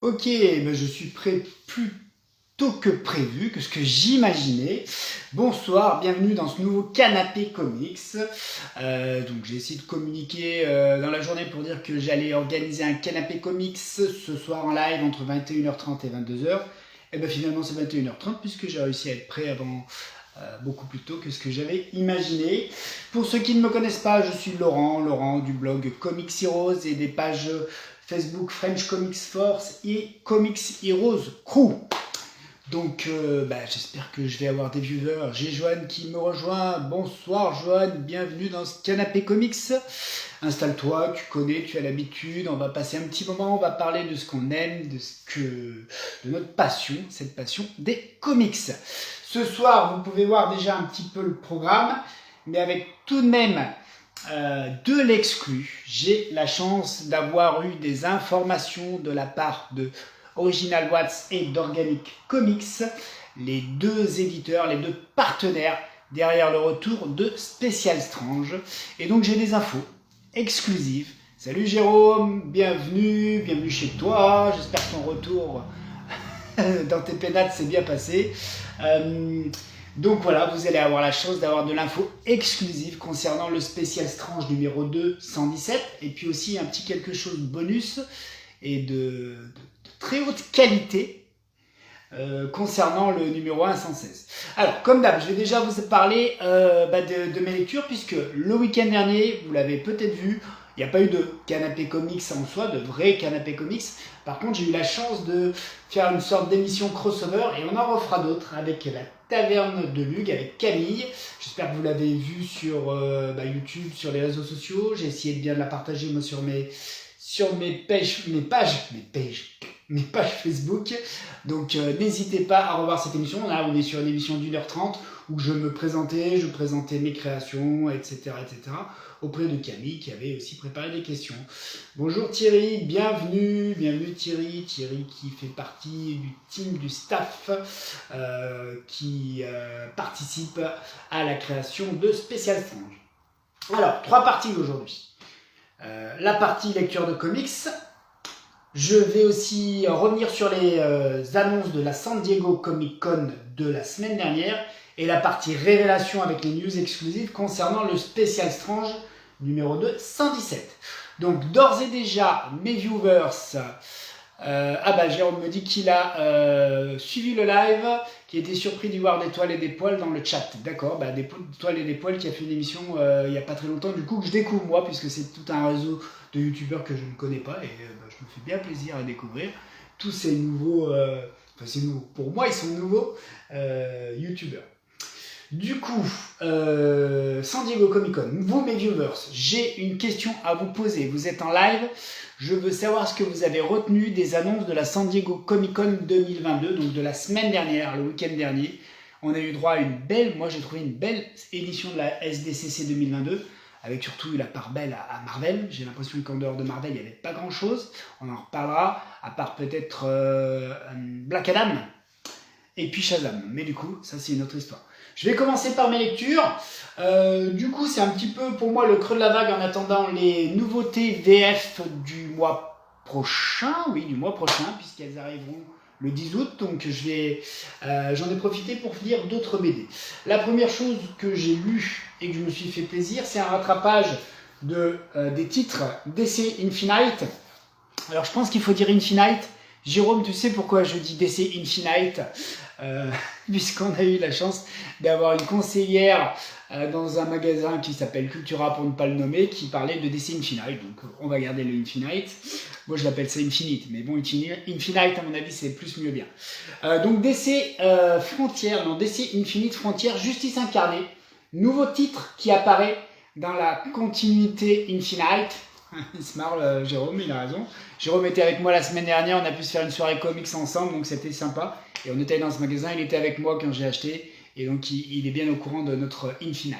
Ok, ben je suis prêt plus tôt que prévu, que ce que j'imaginais. Bonsoir, bienvenue dans ce nouveau canapé comics. Donc j'ai essayé de communiquer dans la journée pour dire que j'allais organiser un canapé comics ce soir en live entre 21h30 et 22h. Et ben finalement c'est 21h30 puisque j'ai réussi à être prêt avant beaucoup plus tôt que ce que j'avais imaginé. Pour ceux qui ne me connaissent pas, je suis Laurent du blog Comics Heroes et des pages Facebook French Comics Force et Comics Heroes Crew. Donc j'espère que je vais avoir des viewers. J'ai Joanne qui me rejoint. Bonsoir Joanne, bienvenue dans ce canapé comics. Installe-toi, tu connais, tu as l'habitude. On va passer un petit moment, on va parler de ce qu'on aime, de notre passion, cette passion des comics. Ce soir, vous pouvez voir déjà un petit peu le programme, mais avec tout de même de l'exclu. J'ai la chance d'avoir eu des informations de la part de Original Watts et d'Organic Comics, les deux éditeurs, les deux partenaires derrière le retour de Special Strange. Et donc j'ai des infos exclusives. Salut Jérôme, bienvenue chez toi. J'espère que ton retour dans tes pénates s'est bien passé. Donc voilà, vous allez avoir la chance d'avoir de l'info exclusive concernant le Special Strange numéro 2, 117, et puis aussi un petit quelque chose bonus et de très haute qualité concernant le numéro 1, 116. Alors, comme d'hab, je vais déjà vous parler de mes lectures, puisque le week-end dernier, vous l'avez peut-être vu, il n'y a pas eu de canapé comics en soi, de vrai canapé comics. Par contre, j'ai eu la chance de faire une sorte d'émission crossover, et on en refera d'autres avec la Taverne de Lug, avec Camille. J'espère que vous l'avez vu sur YouTube, sur les réseaux sociaux. J'ai essayé de bien la partager moi sur mes pages Facebook. Donc n'hésitez pas à revoir cette émission. Là, on est sur une émission d'1h30 où je présentais mes créations, etc., auprès de Camille qui avait aussi préparé des questions. Bonjour Thierry, bienvenue Thierry qui fait partie du team, du staff qui participe à la création de Special Strange. Alors, 3 parties aujourd'hui. La partie lecture de comics. Je vais aussi revenir sur les annonces de la San Diego Comic Con de la semaine dernière et la partie révélation avec les news exclusives concernant le Special Strange numéro 2, 117. Donc d'ores et déjà, mes viewers, Jérôme me dit qu'il a suivi le live, qui était surpris d'y voir des toiles et des poils dans le chat. D'accord, des toiles et des poils qui a fait une émission il n'y a pas très longtemps, du coup que je découvre moi, puisque c'est tout un réseau de youtubeurs que je ne connais pas, et je me fais bien plaisir à découvrir tous ces nouveaux, pour moi ils sont nouveaux youtubeurs. Du coup, San Diego Comic Con, vous mes viewers, j'ai une question à vous poser. Vous êtes en live, je veux savoir ce que vous avez retenu des annonces de la San Diego Comic Con 2022, donc de la semaine dernière, le week-end dernier. On a eu droit à moi j'ai trouvé une belle édition de la SDCC 2022, avec surtout la part belle à Marvel. J'ai l'impression qu'en dehors de Marvel, il n'y avait pas grand-chose. On en reparlera, à part peut-être Black Adam et puis Shazam. Mais du coup, ça c'est une autre histoire. Je vais commencer par mes lectures. Du coup, c'est un petit peu pour moi le creux de la vague en attendant les nouveautés VF du mois prochain. Oui, du mois prochain, puisqu'elles arriveront le 10 août. Donc j'en ai profité pour lire d'autres BD. La première chose que j'ai lue et que je me suis fait plaisir, c'est un rattrapage des titres DC Infinite. Alors je pense qu'il faut dire Infinite. Jérôme, tu sais pourquoi je dis DC Infinite puisqu'on a eu la chance d'avoir une conseillère dans un magasin qui s'appelle Cultura pour ne pas le nommer, qui parlait de DC Infinite, donc on va garder le Infinite. Moi je l'appelle ça Infinite, mais bon, Infinite à mon avis c'est plus mieux bien. Donc DC DC Infinite Frontier, Justice Incarnée, nouveau titre qui apparaît dans la continuité Infinite. Il se marre, Jérôme, il a raison. Jérôme était avec moi la semaine dernière, on a pu se faire une soirée comics ensemble, donc c'était sympa. Et on était dans ce magasin, il était avec moi quand j'ai acheté, et donc il est bien au courant de notre Infinite.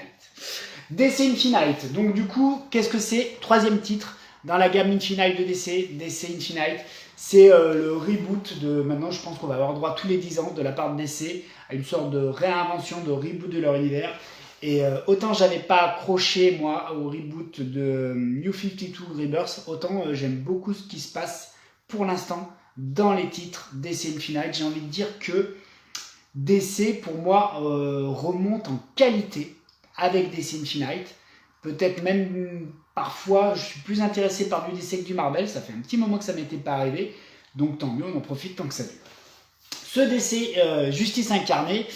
DC Infinite, donc du coup, qu'est-ce que c'est? 3e titre dans la gamme Infinite de DC Infinite. C'est le reboot de, maintenant je pense qu'on va avoir droit tous les 10 ans de la part de DC à une sorte de réinvention, de reboot de leur univers. Et autant j'avais pas accroché moi au reboot de New 52 Rebirth, autant j'aime beaucoup ce qui se passe pour l'instant dans les titres DC Infinite. J'ai envie de dire que DC, pour moi, remonte en qualité avec DC Infinite. Peut-être même, parfois, je suis plus intéressé par du DC que du Marvel. Ça fait un petit moment que ça ne m'était pas arrivé. Donc tant mieux, on en profite tant que ça dure. Ce DC Justice Incarnée,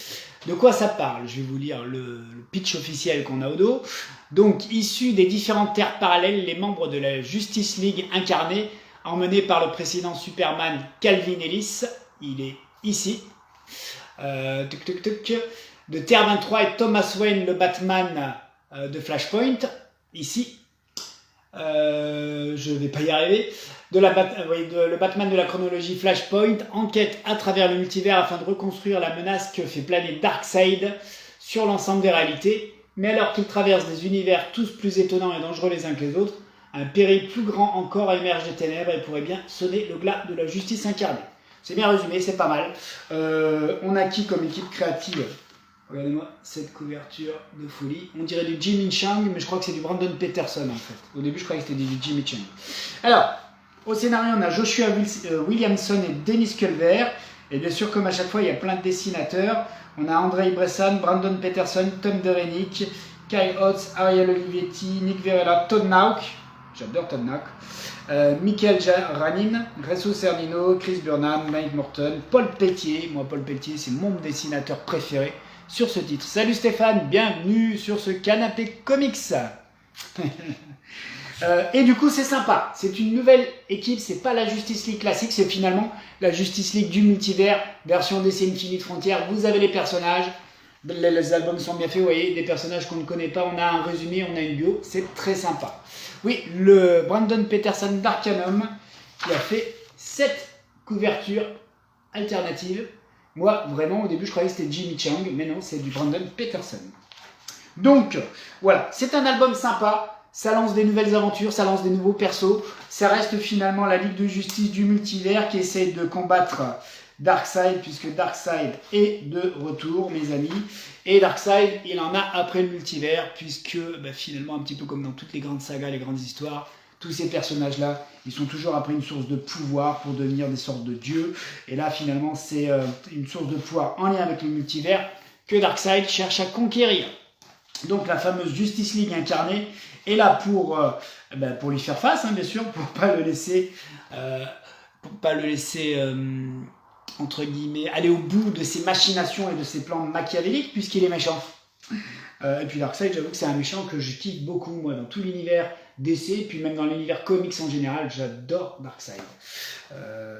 de quoi ça parle? Je vais vous lire le pitch officiel qu'on a au dos. Donc, issus des différentes terres parallèles, les membres de la Justice League incarnée, emmenés par le précédent Superman Calvin Ellis, il est ici, de Terre 23 et Thomas Wayne, le Batman de Flashpoint, ici, je vais pas y arriver, le Batman de la chronologie Flashpoint, enquête à travers le multivers afin de reconstruire la menace que fait planer Darkseid sur l'ensemble des réalités, mais alors qu'il traverse des univers tous plus étonnants et dangereux les uns que les autres, un péril plus grand encore émerge des ténèbres et pourrait bien sonner le glas de la justice incarnée. C'est bien résumé, c'est pas mal. On a qui comme équipe créative? Regardez-moi cette couverture de folie. On dirait du Jimmy Chang, mais je crois que c'est du Brandon Peterson en fait. Au début, je croyais que c'était du Jimmy Chang. Alors, au scénario, on a Joshua Williamson et Dennis Culver. Et bien sûr, comme à chaque fois, il y a plein de dessinateurs. On a Andrei Bressan, Brandon Peterson, Tom Derenick, Kyle Hotz, Ariel Olivetti, Nick Verella, Todd Nauck. J'adore Todd Nauck. Michael Ranin, Gresso Cernino, Chris Burnham, Mike Morton, Paul Pelletier. Moi, Paul Pelletier, c'est mon dessinateur préféré sur ce titre. Salut Stéphane, bienvenue sur ce canapé comics. Et du coup, c'est sympa. C'est une nouvelle équipe. C'est pas la Justice League classique, c'est finalement la Justice League du multivers, version DC Infinite Frontier. Vous avez les personnages. Les albums sont bien faits, vous voyez, des personnages qu'on ne connaît pas. On a un résumé, on a une bio. C'est très sympa. Oui, le Brandon Peterson d'Arcanum qui a fait cette couverture alternative. Moi, vraiment, au début, je croyais que c'était Jimmy Chang, mais non, c'est du Brandon Peterson. Donc, voilà, c'est un album sympa. Ça lance des nouvelles aventures, ça lance des nouveaux persos. Ça reste finalement la Ligue de Justice du multivers qui essaie de combattre Darkseid, puisque Darkseid est de retour, mes amis. Et Darkseid, il en a après le multivers, puisque finalement, un petit peu comme dans toutes les grandes sagas, les grandes histoires, tous ces personnages-là, ils sont toujours après une source de pouvoir pour devenir des sortes de dieux. Et là, finalement, c'est une source de pouvoir en lien avec le multivers que Darkseid cherche à conquérir. Donc la fameuse Justice League incarnée est là pour lui faire face, hein, bien sûr, pour pas le laisser, entre guillemets, aller au bout de ses machinations et de ses plans machiavéliques, puisqu'il est méchant. Et puis Darkseid, j'avoue que c'est un méchant que je kiffe beaucoup, moi, dans tout l'univers DC, puis même dans l'univers comics en général, j'adore Darkseid.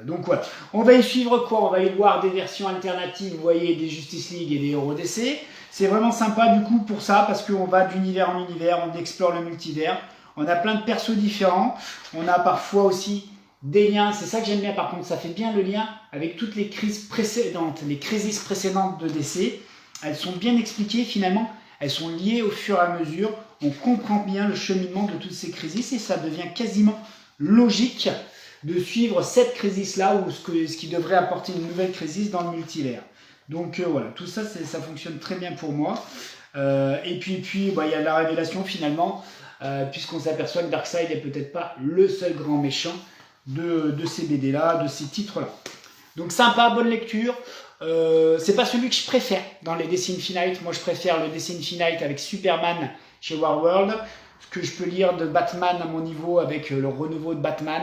Donc voilà, on va y suivre quoi? On va y voir des versions alternatives, vous voyez, des Justice League et des héros DC. C'est vraiment sympa du coup pour ça, parce qu'on va d'univers en univers, on explore le multivers, on a plein de persos différents, on a parfois aussi des liens, c'est ça que j'aime bien par contre, ça fait bien le lien avec toutes les crises précédentes, les crises précédentes de DC, elles sont bien expliquées finalement, elles sont liées au fur et à mesure, on comprend bien le cheminement de toutes ces crises et ça devient quasiment logique de suivre cette crise-là ou ce qui devrait apporter une nouvelle crise dans le multivers. Donc voilà, tout ça, ça fonctionne très bien pour moi. Et puis il y a la révélation finalement, puisqu'on s'aperçoit que Darkseid n'est peut-être pas le seul grand méchant de ces BD-là, de ces titres-là. Donc sympa, bonne lecture. C'est pas celui que je préfère dans les DC Infinite. Moi, je préfère le DC Infinite avec Superman chez Warworld. Ce que je peux lire de Batman à mon niveau avec le renouveau de Batman.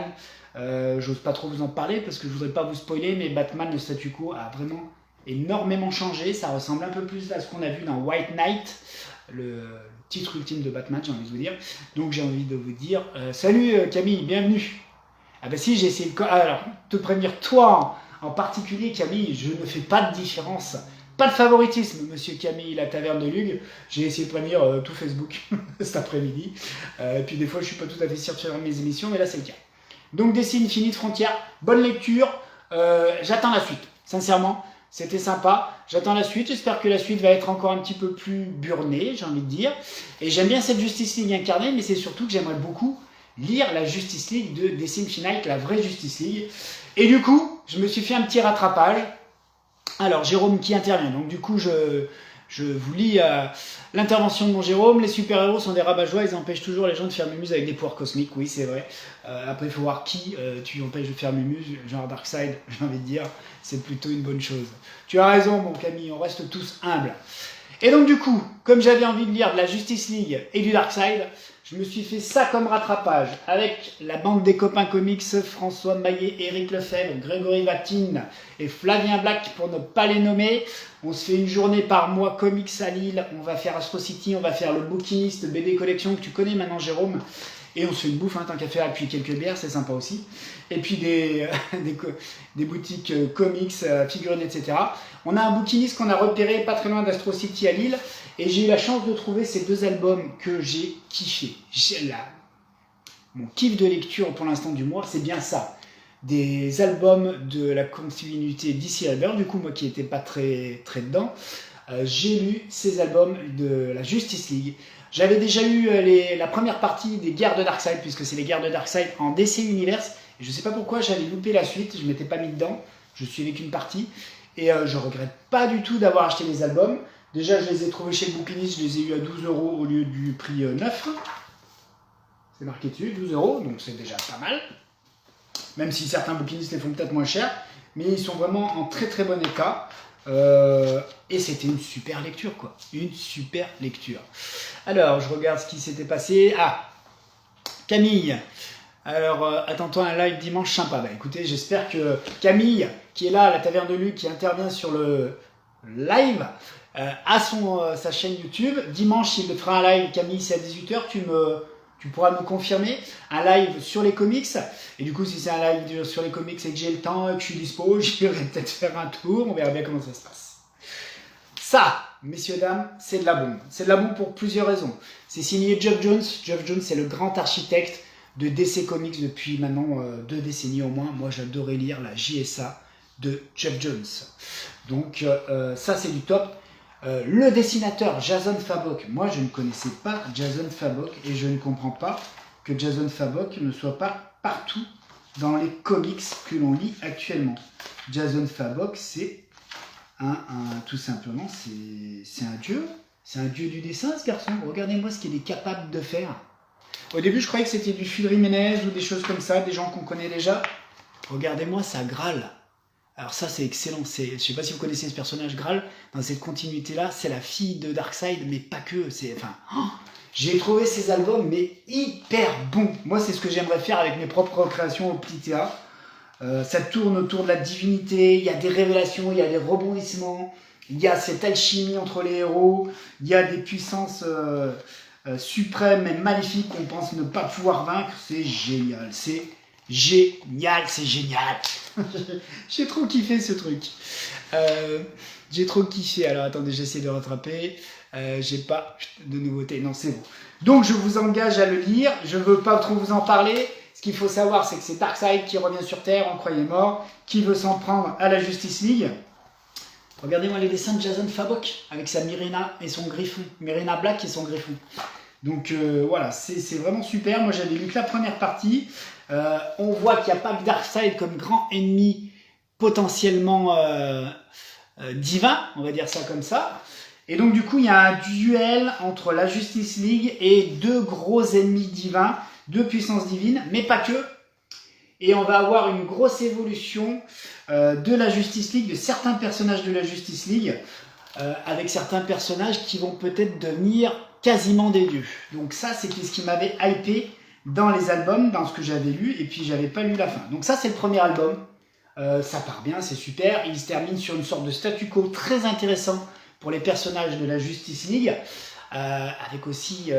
J'ose pas trop vous en parler parce que je voudrais pas vous spoiler, mais Batman, le statu quo, a vraiment énormément changé. Ça ressemble un peu plus à ce qu'on a vu dans White Knight, le titre ultime de Batman, j'ai envie de vous dire. Donc j'ai envie de vous dire salut Camille, bienvenue. Ah bah si, j'ai essayé de... Alors, te prévenir toi en particulier Camille, je ne fais pas de différence. Pas de favoritisme, monsieur Camille, la taverne de Lug. J'ai essayé de prévenir tout Facebook cet après-midi. Et puis des fois, je suis pas tout à fait sûr sur mes émissions, mais là, c'est le cas. Donc, DC Infinite Frontier, bonne lecture. J'attends la suite, sincèrement. C'était sympa. J'attends la suite. J'espère que la suite va être encore un petit peu plus burnée, j'ai envie de dire. Et j'aime bien cette Justice League incarnée, mais c'est surtout que j'aimerais beaucoup lire la Justice League de DC Infinite, la vraie Justice League. Et du coup, je me suis fait un petit rattrapage. Alors, Jérôme qui intervient. Donc, du coup, Je vous lis l'intervention de mon Jérôme. Les super-héros sont des rabat-joie, ils empêchent toujours les gens de faire mumuse avec des pouvoirs cosmiques. Oui, c'est vrai. Après, il faut voir qui tu empêches de faire mumuse. Genre Darkseid, j'ai envie de dire, c'est plutôt une bonne chose. Tu as raison, mon Camille, on reste tous humbles. Et donc, du coup, comme j'avais envie de lire de la Justice League et du Darkseid, je me suis fait ça comme rattrapage avec la bande des copains comics, François Maillet, Éric Lefebvre, Grégory Vatine et Flavien Black pour ne pas les nommer. On se fait une journée par mois comics à Lille, on va faire Astro City, on va faire le bouquiniste BD Collection que tu connais maintenant Jérôme. Et on se fait une bouffe, tant qu'à faire, et puis quelques bières, c'est sympa aussi. Et puis des boutiques comics, figurines, etc. On a un bouquiniste qu'on a repéré pas très loin d'Astro City à Lille. Et j'ai eu la chance de trouver ces 2 albums que j'ai kiffé. Mon kiff de lecture pour l'instant du mois, c'est bien ça. Des albums de la continuité DC Albert, du coup, moi qui n'étais pas très dedans. J'ai lu ces albums de la Justice League. J'avais déjà eu la première partie des guerres de Darkseid, puisque c'est les guerres de Darkseid en DC Universe. Et je ne sais pas pourquoi j'avais loupé la suite, je ne m'étais pas mis dedans. Je suivais qu'une partie. Et je ne regrette pas du tout d'avoir acheté les albums. Déjà, je les ai trouvés chez le bouquiniste, je les ai eu à 12 € au lieu du prix 9. C'est marqué dessus, 12 €, donc c'est déjà pas mal. Même si certains bouquinistes les font peut-être moins cher, mais ils sont vraiment en très bon état. Et c'était une super lecture, quoi. Une super lecture. Alors, je regarde ce qui s'était passé. Ah, Camille. Alors, attends-toi un live dimanche sympa. Bah écoutez, j'espère que Camille, qui est là à la Taverne de Luc, qui intervient sur le live, à sa chaîne YouTube. Dimanche, il fera un live, Camille, c'est à 18 h. Tu pourras me confirmer un live sur les comics. Et du coup, si c'est un live sur les comics et que j'ai le temps et que je suis dispo, j'irai peut-être faire un tour. On verra bien comment ça se passe. Ça, messieurs, dames, c'est de la bombe. C'est de la bombe pour plusieurs raisons. C'est signé Geoff Johns. Geoff Johns, c'est le grand architecte de DC Comics depuis maintenant 2 décennies au moins. Moi, j'adorais lire la JSA de Geoff Johns. Donc, ça, c'est du top. Le dessinateur Jason Fabok, moi je ne connaissais pas Jason Fabok et je ne comprends pas que Jason Fabok ne soit pas partout dans les comics que l'on lit actuellement. Jason Fabok, c'est tout simplement, c'est un dieu du dessin ce garçon. Regardez-moi ce qu'il est capable de faire. Au début je croyais que c'était du Phil Jiménez ou des choses comme ça, des gens qu'on connaît déjà. Regardez-moi ça Graal. Alors ça c'est excellent, je ne sais pas si vous connaissez ce personnage Graal, dans cette continuité-là, c'est la fille de Darkseid, mais pas que, j'ai trouvé ces albums mais hyper bons. Moi c'est ce que j'aimerais faire avec mes propres créations au petit théâtre. Ça tourne autour de la divinité, il y a des révélations, il y a des rebondissements, il y a cette alchimie entre les héros, il y a des puissances suprêmes et maléfiques qu'on pense ne pas pouvoir vaincre, c'est génial, c'est génial. J'ai trop kiffé ce truc. J'ai trop kiffé. Alors attendez, j'essaie de rattraper. J'ai pas de nouveautés. Non, c'est bon. Donc je vous engage à le lire. Je veux pas trop vous en parler. Ce qu'il faut savoir, c'est que c'est Darkseid qui revient sur Terre, on croyait mort, qui veut s'en prendre à la Justice League. Regardez-moi les dessins de Jason Fabok avec sa Myrina et son griffon. Myrina Black et son griffon. Donc voilà, c'est vraiment super. Moi j'avais lu que la première partie. On voit qu'il n'y a pas que Darkseid comme grand ennemi potentiellement divin, on va dire ça comme ça. Et donc du coup il y a un duel entre la Justice League et 2 gros ennemis divins, 2 puissances divines, mais pas que. Et on va avoir une grosse évolution de la Justice League, de certains personnages de la Justice League, avec certains personnages qui vont peut-être devenir quasiment des dieux. Donc ça, c'était ce qui m'avait hypé dans les albums, dans ce que j'avais lu, et puis j'avais pas lu la fin. Donc ça, c'est le premier album. Ça part bien, c'est super. Il se termine sur une sorte de statu quo très intéressant pour les personnages de la Justice League, avec aussi...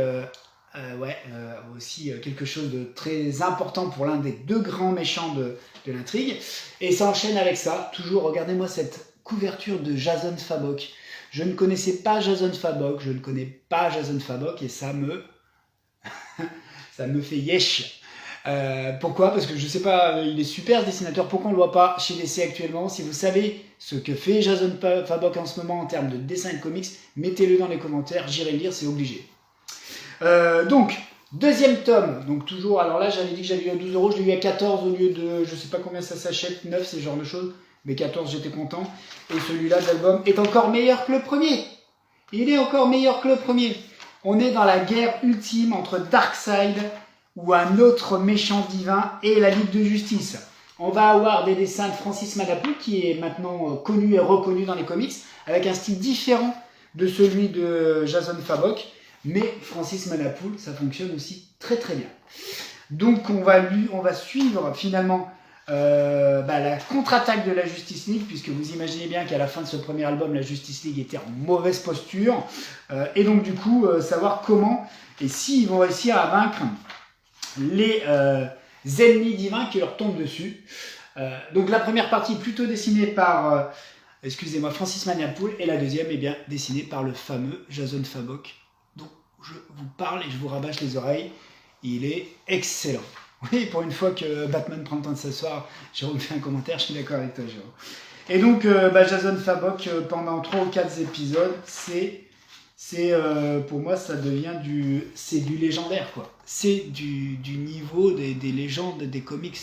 quelque chose de très important pour l'un des 2 grands méchants de l'intrigue. Et ça enchaîne avec ça. Toujours, regardez-moi cette couverture de Jason Fabok. Je ne connaissais pas Jason Fabok, et ça me fait yesh. Pourquoi? Parce que je sais pas, il est super ce dessinateur, pourquoi on ne le voit pas chez DC actuellement? Si vous savez ce que fait Jason Fabok en ce moment en termes de dessin et de comics, mettez-le dans les commentaires, j'irai le lire, c'est obligé. Donc, 2e tome, donc toujours, alors là j'avais dit que j'avais eu à 12 €, je l'ai eu à 14 au lieu de, je sais pas combien ça s'achète, 9 c'est ce genre de choses, mais 14 j'étais content, et celui-là de l'album est encore meilleur que le premier. Il est encore meilleur que le premier. On est dans la guerre ultime entre Darkseid ou un autre méchant divin et la Ligue de Justice. On va avoir des dessins de Francis Manapul qui est maintenant connu et reconnu dans les comics avec un style différent de celui de Jason Fabok. Mais Francis Manapul, ça fonctionne aussi très très bien. Donc on va suivre finalement la contre-attaque de la Justice League, puisque vous imaginez bien qu'à la fin de ce premier album, la Justice League était en mauvaise posture. Et donc du coup, savoir comment et s'ils vont réussir à vaincre les ennemis divins qui leur tombent dessus. Donc la première partie plutôt dessinée par Francis Manapul, et la deuxième dessinée par le fameux Jason Fabok, dont je vous parle et je vous rabâche les oreilles. Il est excellent. Oui, pour une fois que Batman prend le temps de s'asseoir, Jérôme fait un commentaire, je suis d'accord avec toi, Jérôme. Et donc Jason Fabok, pendant 3 ou 4 épisodes, pour moi ça devient du légendaire, quoi. C'est du niveau des légendes des comics.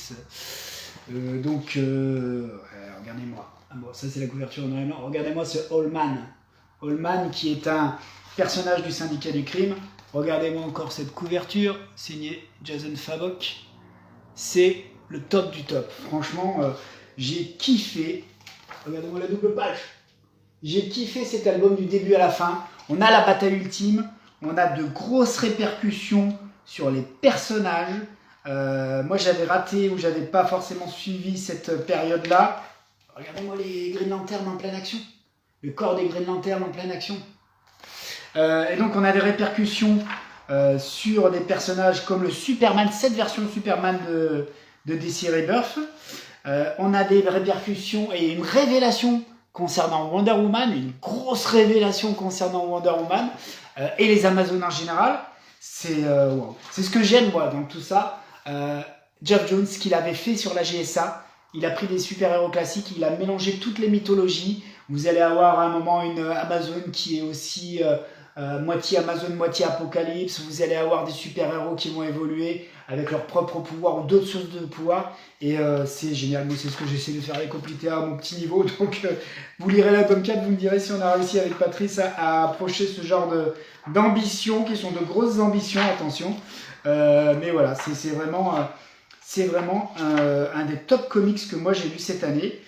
Regardez-moi. Bon, ça c'est la couverture en noir et blanc. Regardez-moi ce Allman. Allman qui est un personnage du syndicat du crime. Regardez-moi encore cette couverture signée Jason Fabok. C'est le top du top. Franchement, j'ai kiffé. Regardez-moi la double page. J'ai kiffé cet album du début à la fin. On a la bataille ultime. On a de grosses répercussions sur les personnages. Moi, j'avais raté ou j'avais pas forcément suivi cette période-là. Regardez-moi les Green Lantern en pleine action. Le corps des Green Lantern en pleine action. Et donc, on a des répercussions sur des personnages comme le Superman, cette version Superman de DC Rebirth. On a des répercussions et une révélation concernant Wonder Woman, une grosse révélation concernant Wonder Woman et les Amazones en général. C'est ce que j'aime, moi, dans tout ça. Geoff Johns, ce qu'il avait fait sur la GSA, il a pris des super-héros classiques, il a mélangé toutes les mythologies. Vous allez avoir à un moment une Amazone qui est aussi moitié Amazone, moitié Apocalypse. Vous allez avoir des super-héros qui vont évoluer avec leurs propres pouvoirs ou d'autres sources de pouvoir. Et c'est génial. Moi, c'est ce que j'essaie de faire les compléter à mon petit niveau. Donc, vous lirez l'album 4, vous me direz si on a réussi avec Patrice à approcher ce genre d'ambitions, qui sont de grosses ambitions, attention. Mais voilà, c'est vraiment un des top comics que moi j'ai lu cette année.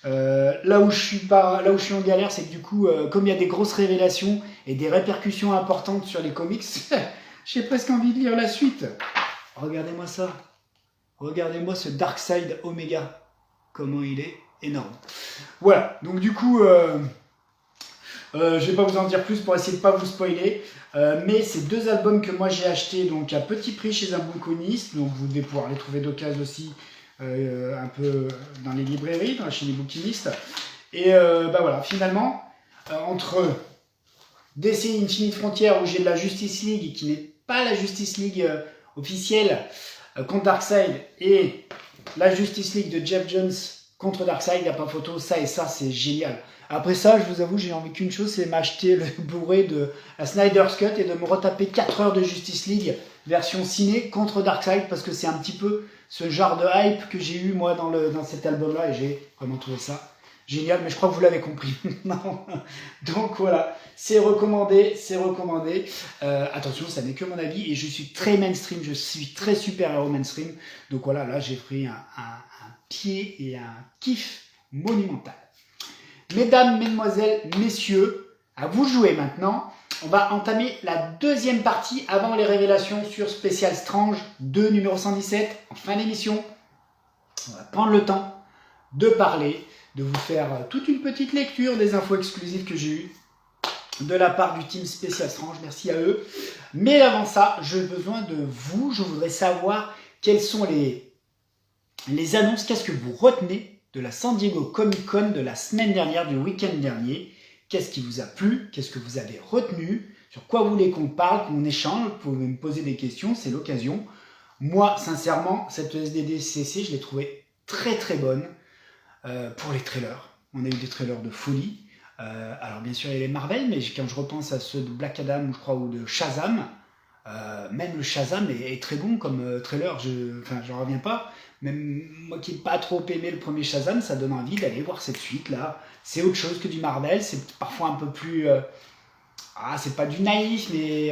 Là où je suis en galère, c'est que du coup, comme il y a des grosses révélations et des répercussions importantes sur les comics, j'ai presque envie de lire la suite. Regardez-moi ça. Regardez-moi ce Darkseid Omega. Comment il est énorme. Voilà, donc du coup, je vais pas vous en dire plus pour essayer de pas vous spoiler. Mais ces 2 albums que moi j'ai achetés donc à petit prix chez un bouquiniste, donc vous devez pouvoir les trouver d'occasion aussi un peu dans les librairies, chez les bouquinistes. Et voilà, finalement, entre DC Infinite Frontier où j'ai de la Justice League qui n'est pas la Justice League officielle contre Darkseid et la Justice League de Geoff Johns contre Darkseid, il n'y a pas photo, ça et ça c'est génial. Après ça, je vous avoue, j'ai envie qu'une chose, c'est m'acheter le Blu-ray de la Snyder's Cut et de me retaper 4 heures de Justice League version ciné contre Darkseid, parce que c'est un petit peu ce genre de hype que j'ai eu moi dans cet album-là, et j'ai vraiment trouvé ça génial, mais je crois que vous l'avez compris maintenant. Donc voilà, c'est recommandé, c'est recommandé. Attention, ça n'est que mon avis, et je suis très mainstream, je suis très super-héros mainstream, donc voilà, là j'ai pris un pied et un kiff monumental. Mesdames, mesdemoiselles, messieurs, à vous de jouer maintenant. On va entamer la 2e partie avant les révélations sur Special Strange 2 numéro 117 en fin d'émission. On va prendre le temps de parler, de vous faire toute une petite lecture des infos exclusives que j'ai eues de la part du team Special Strange. Merci à eux. Mais avant ça, j'ai besoin de vous. Je voudrais savoir quelles sont les annonces. Qu'est-ce que vous retenez de la San Diego Comic Con de la semaine dernière, du week-end dernier? Qu'est-ce qui vous a plu? Qu'est-ce que vous avez retenu? Sur quoi vous voulez qu'on parle, qu'on échange? Vous pouvez me poser des questions, c'est l'occasion. Moi, sincèrement, cette ESDDCC, je l'ai trouvée très très bonne pour les trailers. On a eu des trailers de folie. Alors bien sûr, il y a les Marvel, mais quand je repense à ceux de Black Adam, je crois, ou de Shazam, même le Shazam est très bon comme trailer, j'en reviens pas. Même moi qui n'ai pas trop aimé le premier Shazam, ça donne envie d'aller voir cette suite là. C'est autre chose que du Marvel, c'est parfois un peu plus c'est pas du naïf, mais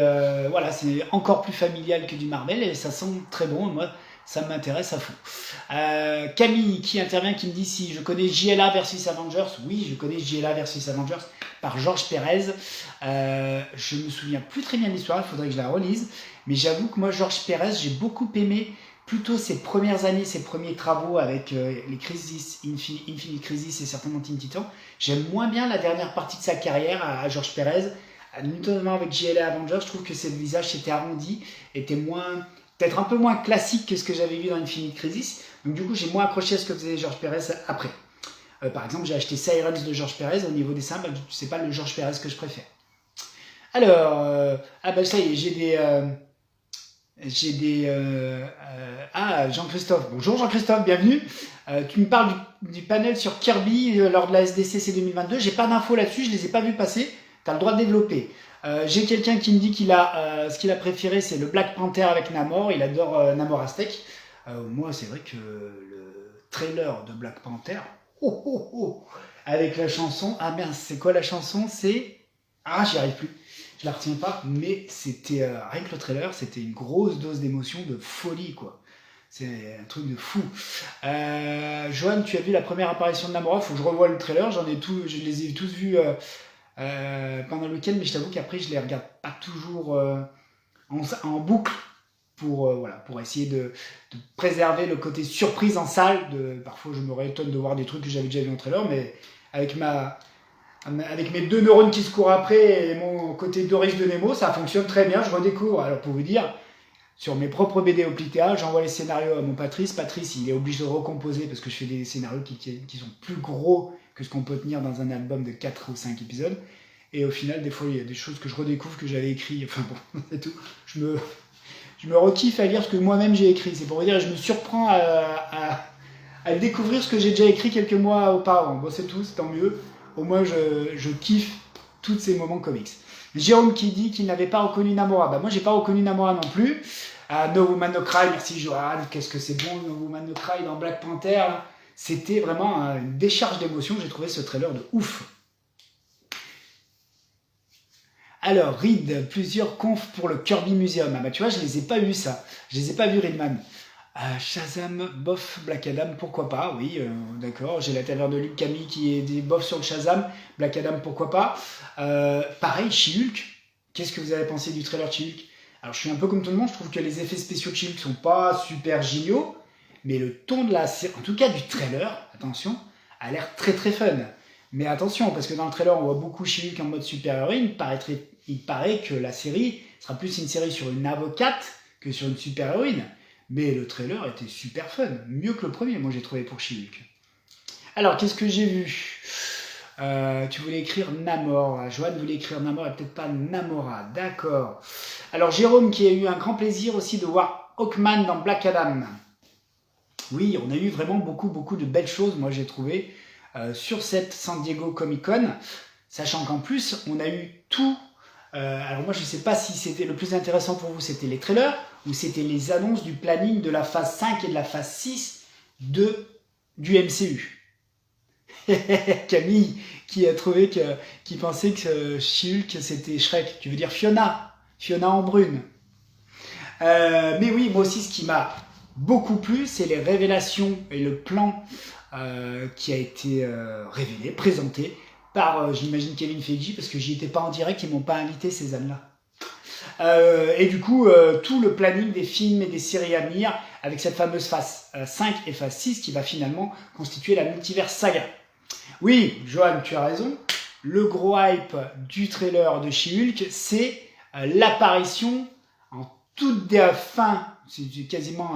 voilà, c'est encore plus familial que du Marvel et ça sent très bon. Moi, ça m'intéresse à fond. Camille qui intervient, qui me dit si je connais JLA versus Avengers. Oui, je connais JLA versus Avengers par Georges Pérez. Je me souviens plus très bien de l'histoire, il faudrait que je la relise. Mais j'avoue que moi, Georges Pérez, j'ai beaucoup aimé plutôt ses premières années, ses premiers travaux avec les Crisis, Infinite Crisis et certainement Teen Titans. J'aime moins bien la dernière partie de sa carrière à Georges Pérez. Notamment avec JLA Avengers, je trouve que ses visages s'était arrondi, était peut-être un peu moins classique que ce que j'avais vu dans Infinite Crisis. Donc du coup, j'ai moins accroché à ce que faisait Georges Pérez après. Par exemple, j'ai acheté Sirens de Georges Pérez. Au niveau des dessins, c'est pas le Georges Pérez que je préfère. Alors, ça y est, Jean-Christophe. Bonjour Jean-Christophe, bienvenue. Tu me parles du panel sur Kirby lors de la SDCC 2022. J'ai pas d'infos là-dessus, je les ai pas vus passer. Tu as le droit de développer. J'ai quelqu'un qui me dit ce qu'il a préféré, c'est le Black Panther avec Namor. Il adore Namor Aztec. Moi, c'est vrai que le trailer de Black Panther, avec la chanson, c'est quoi la chanson? J'y arrive plus. Je la retiens pas, mais c'était rien que le trailer, c'était une grosse dose d'émotion, de folie, quoi. C'est un truc de fou. Johan, tu as vu la première apparition de Namor? Faut que je revoie le trailer. Je les ai tous vus pendant le week-end, mais je t'avoue qu'après je les regarde pas toujours en boucle pour essayer de préserver le côté surprise en salle. Parfois je me réétonne de voir des trucs que j'avais déjà vu en trailer, mais avec mes deux neurones qui se courent après et mon côté Doris de Nemo, ça fonctionne très bien, je redécouvre. Alors pour vous dire, sur mes propres BD au Plitéa, j'envoie les scénarios à mon Patrice. Patrice, il est obligé de recomposer parce que je fais des scénarios qui sont plus gros que ce qu'on peut tenir dans un album de 4 ou 5 épisodes. Et au final, des fois, il y a des choses que je redécouvre que j'avais écrit. Enfin bon, c'est tout. Je me rekiffe à lire ce que moi-même j'ai écrit. C'est pour vous dire, je me surprends à découvrir ce que j'ai déjà écrit quelques mois auparavant. Bon, c'est tout, c'est tant mieux. Au moins, je kiffe tous ces moments comics. Jérôme qui dit qu'il n'avait pas reconnu Namora. Moi, j'ai pas reconnu Namora non plus. No Woman No Cry, merci Johan. Qu'est-ce que c'est bon, No Woman No Cry dans Black Panther. Là. C'était vraiment une décharge d'émotion. J'ai trouvé ce trailer de ouf. Alors, Reed, plusieurs confs pour le Kirby Museum. Tu vois, je les ai pas vus ça. Je les ai pas vus, Reedman. Shazam, bof, Black Adam, pourquoi pas, oui, d'accord. J'ai la taverne de Luc Camille qui est des bofs sur le Shazam. Black Adam, pourquoi pas. Pareil, She-Hulk. Qu'est-ce que vous avez pensé du trailer She-Hulk? Alors, je suis un peu comme tout le monde, je trouve que les effets spéciaux de She-Hulk sont pas super géniaux, mais le ton de la série, en tout cas du trailer, attention, a l'air très très fun. Mais attention, parce que dans le trailer, on voit beaucoup She-Hulk en mode super-héroïne. Il paraît que la série sera plus une série sur une avocate que sur une super-héroïne. Mais le trailer était super fun, mieux que le premier, moi j'ai trouvé pour She-Hulk. Alors, qu'est-ce que j'ai vu? Tu voulais écrire Namor. Joanne voulait écrire Namor et peut-être pas Namora. D'accord. Alors, Jérôme qui a eu un grand plaisir aussi de voir Hawkman dans Black Adam. Oui, on a eu vraiment beaucoup de belles choses, moi j'ai trouvé, sur cette San Diego Comic Con. Sachant qu'en plus, on a eu tout. Alors moi je ne sais pas si c'était le plus intéressant pour vous, c'était les trailers ou c'était les annonces du planning de la phase 5 et de la phase 6 du MCU. Camille qui a trouvé qui pensait que She-Hulk c'était Shrek, tu veux dire Fiona en brune. Mais oui, moi aussi ce qui m'a beaucoup plu, c'est les révélations et le plan qui a été révélé, présenté par, j'imagine, Kevin Feige, parce que j'y étais pas en direct, ils m'ont pas invité ces ânes-là. Et du coup, tout le planning des films et des séries à venir, avec cette fameuse phase 5 et phase 6 qui va finalement constituer la multiverse saga. Oui, Johan, tu as raison. Le gros hype du trailer de She-Hulk, c'est l'apparition en toute fin, c'est quasiment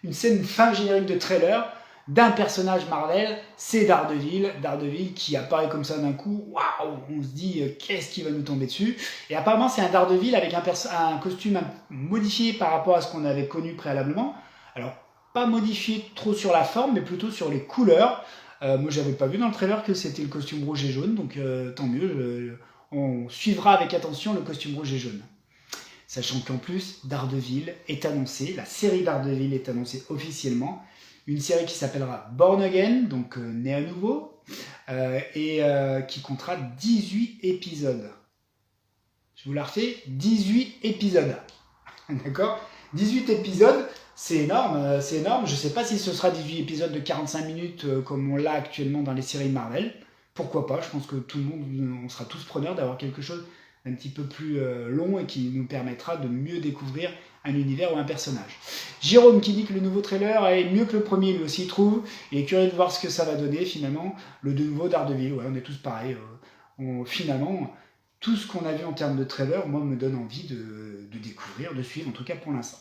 une scène fin générique de trailer, d'un personnage Marvel, c'est Daredevil qui apparaît comme ça d'un coup, waouh, on se dit qu'est-ce qui va nous tomber dessus, et apparemment c'est un Daredevil avec un costume modifié par rapport à ce qu'on avait connu préalablement, alors pas modifié trop sur la forme, mais plutôt sur les couleurs. Moi j'avais pas vu dans le trailer que c'était le costume rouge et jaune, donc tant mieux, on suivra avec attention le costume rouge et jaune. Sachant qu'en plus, Daredevil est annoncé, la série Daredevil est annoncée officiellement, une série qui s'appellera Born Again, donc né à nouveau, et qui comptera 18 épisodes. Je vous la refais, 18 épisodes. D'accord? 18 épisodes, c'est énorme, c'est énorme. Je ne sais pas si ce sera 18 épisodes de 45 minutes comme on l'a actuellement dans les séries Marvel. Pourquoi pas? Je pense que tout le monde, on sera tous preneurs d'avoir quelque chose d'un petit peu plus long et qui nous permettra de mieux découvrir un univers ou un personnage. Jérôme qui dit que le nouveau trailer est mieux que le premier, lui aussi il trouve. Il est curieux de voir ce que ça va donner finalement, le nouveau Daredevil. Ouais, on est tous pareils. Finalement, tout ce qu'on a vu en termes de trailer, moi, me donne envie de découvrir, de suivre, en tout cas pour l'instant.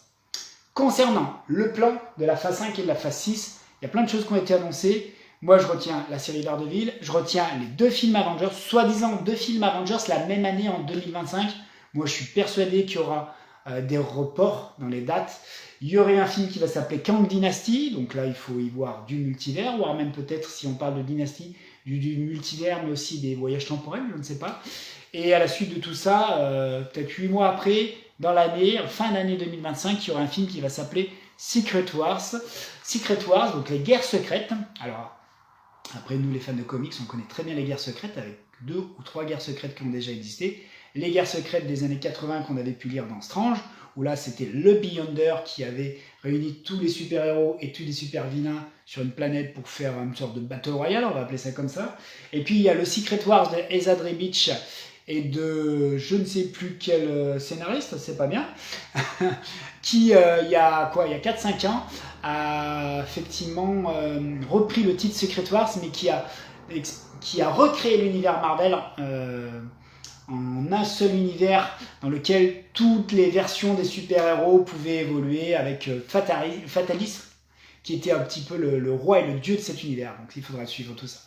Concernant le plan de la phase 5 et de la phase 6, il y a plein de choses qui ont été annoncées. Moi, je retiens la série Daredevil, je retiens les 2 films Avengers, soi-disant 2 films Avengers la même année en 2025. Moi, je suis persuadé qu'il y aura des reports dans les dates. Il y aurait un film qui va s'appeler Kang Dynasty, donc là, il faut y voir du multivers, voire même peut-être, si on parle de dynastie, du multivers, mais aussi des voyages temporels, je ne sais pas. Et à la suite de tout ça, peut-être 8 mois après, dans l'année, fin d'année 2025, il y aura un film qui va s'appeler Secret Wars. Secret Wars, donc les guerres secrètes. Alors, après, nous, les fans de comics, on connaît très bien les guerres secrètes, avec 2 ou 3 guerres secrètes qui ont déjà existé. Les guerres secrètes des années 80 qu'on avait pu lire dans Strange, où là, c'était le Beyonder qui avait réuni tous les super-héros et tous les super-vilains sur une planète pour faire une sorte de Battle Royale, on va appeler ça comme ça. Et puis, il y a le Secret Wars de Ezad Ribic et de je ne sais plus quel scénariste, c'est pas bien, qui, il y a 4-5 ans, a effectivement repris le titre Secret Wars, mais qui a recréé l'univers Marvel en un seul univers dans lequel toutes les versions des super-héros pouvaient évoluer avec Fatalis, qui était un petit peu le roi et le dieu de cet univers. Donc il faudra suivre tout ça.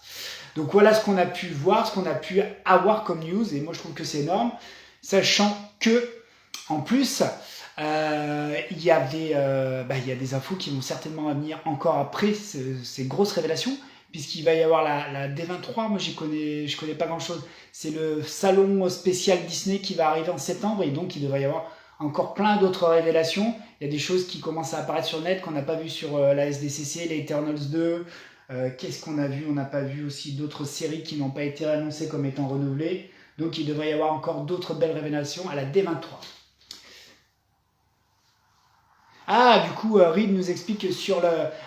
Donc voilà ce qu'on a pu voir, ce qu'on a pu avoir comme news, et moi je trouve que c'est énorme, sachant que, en plus, il y a des infos qui vont certainement venir encore après ces grosses révélations, puisqu'il va y avoir la D23, moi je connais pas grand chose, c'est le salon spécial Disney qui va arriver en septembre, et donc il devrait y avoir encore plein d'autres révélations. Il y a des choses qui commencent à apparaître sur le net qu'on n'a pas vu sur la SDCC, les Eternals 2, qu'est-ce qu'on a vu? On n'a pas vu aussi d'autres séries qui n'ont pas été annoncées comme étant renouvelées, donc il devrait y avoir encore d'autres belles révélations à la D23. Ah, du coup, Reed nous explique que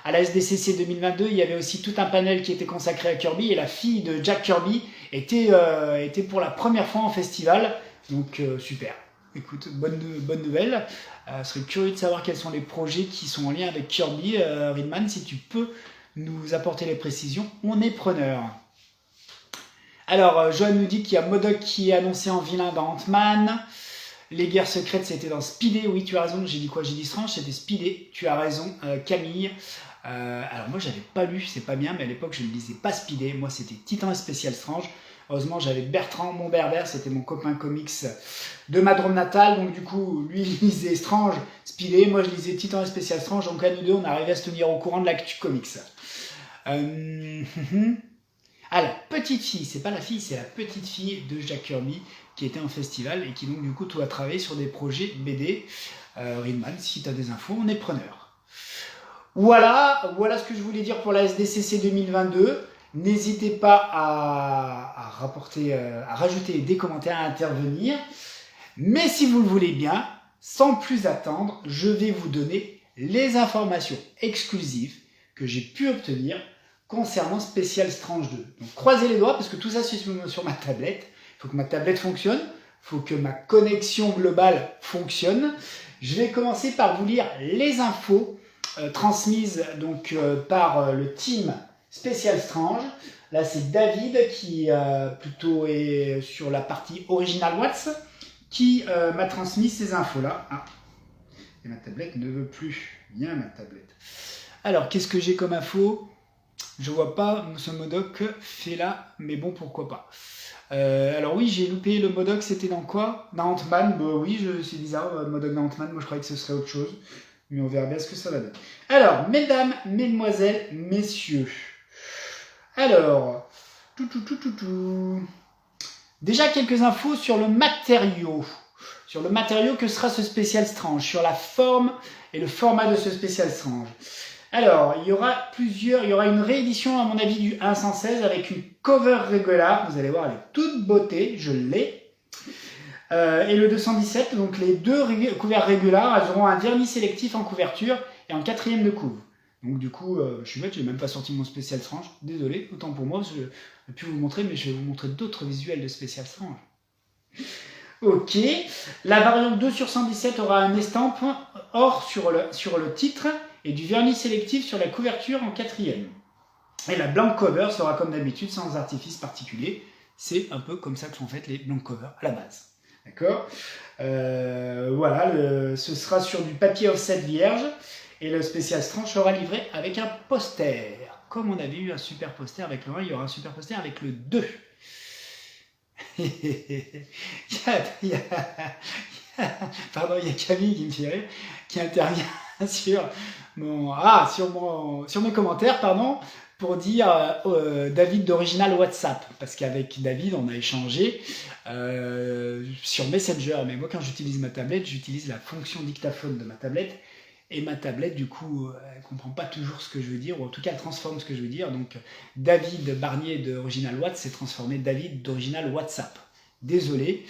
à la SDCC 2022, il y avait aussi tout un panel qui était consacré à Kirby, et la fille de Jack Kirby était pour la première fois en festival, donc super. Écoute, bonne nouvelle. Je serais curieux de savoir quels sont les projets qui sont en lien avec Kirby. Reedman, si tu peux nous apporter les précisions, on est preneur. Alors, Johan nous dit qu'il y a MODOK qui est annoncé en vilain dans Ant-Man. Les guerres secrètes, c'était dans Speedy. Oui, tu as raison. J'ai dit quoi? J'ai dit Strange, c'était Speedy. Tu as raison, Camille. Alors moi, j'avais pas lu, c'est pas bien, mais à l'époque, je ne lisais pas Speedy. Moi, c'était Titan et Spécial Strange. Heureusement, j'avais Bertrand Montberbère, c'était mon copain comics de ma Drôme natale. Donc du coup, lui, il lisait Strange, Speedy. Moi, je lisais Titan et Spécial Strange. Donc à nous deux, on arrivait à se tenir au courant de l'actu comics. Ah, la petite fille, c'est pas la fille, c'est la petite fille de Jack Kirby qui était en festival et qui donc du coup tout a travaillé sur des projets BD. Reedman, si tu as des infos, on est preneur. Voilà ce que je voulais dire pour la SDCC 2022. N'hésitez pas à rajouter des commentaires, à intervenir. Mais si vous le voulez bien, sans plus attendre, je vais vous donner les informations exclusives que j'ai pu obtenir concernant Spécial Strange 2. Donc croisez les doigts parce que tout ça c'est sur ma tablette. Il faut que ma tablette fonctionne, il faut que ma connexion globale fonctionne. Je vais commencer par vous lire les infos transmises donc, par le team Spécial Strange. Là c'est David qui plutôt est sur la partie Original Watts qui m'a transmis ces infos-là. Ah. Et ma tablette ne veut plus. Bien ma tablette. Alors qu'est-ce que j'ai comme info? Je vois pas ce MODOK fait là, mais bon, pourquoi pas. Alors oui, j'ai loupé le MODOK, c'était dans quoi? Dans Ant-Man, bah oui, c'est bizarre, MODOK dans Ant-Man, moi je croyais que ce serait autre chose. Mais on verra bien ce que ça va donner. Alors, mesdames, mesdemoiselles, messieurs. Alors, déjà quelques infos sur le matériau. Sur le matériau que sera ce Spécial Strange, sur la forme et le format de ce Spécial Strange. Alors, il y aura une réédition à mon avis du 116 avec une cover régulière. Vous allez voir, elle est toute beauté, je l'ai. Et le 217, donc les deux couverts régulars, elles auront un vernis sélectif en couverture et en 4e de couve. Donc du coup, je suis bête, j'ai même pas sorti mon spécial Strange. Désolé, autant pour moi, je vais plus vous montrer, mais je vais vous montrer d'autres visuels de spécial Strange. Ok, la variante 2 sur 117 aura un estampe or sur le titre et du vernis sélectif sur la couverture en 4e. Et la blank cover sera comme d'habitude sans artifice particulier. C'est un peu comme ça que sont faites les blank covers à la base. D'accord. Voilà, ce sera sur du papier offset vierge et le spécial Strange sera livré avec un poster. Comme on avait eu un super poster avec le 1, il y aura un super poster avec le 2. Pardon, il y a Camille qui me fait rire, qui intervient sur mes commentaires, pardon, pour dire David d'Original WhatsApp, parce qu'avec David on a échangé sur Messenger, mais moi quand j'utilise ma tablette, j'utilise la fonction dictaphone de ma tablette, et ma tablette du coup elle comprend pas toujours ce que je veux dire, ou en tout cas elle transforme ce que je veux dire, donc David Barnier d'Original Watt s'est transformé David d'Original WhatsApp. Désolé,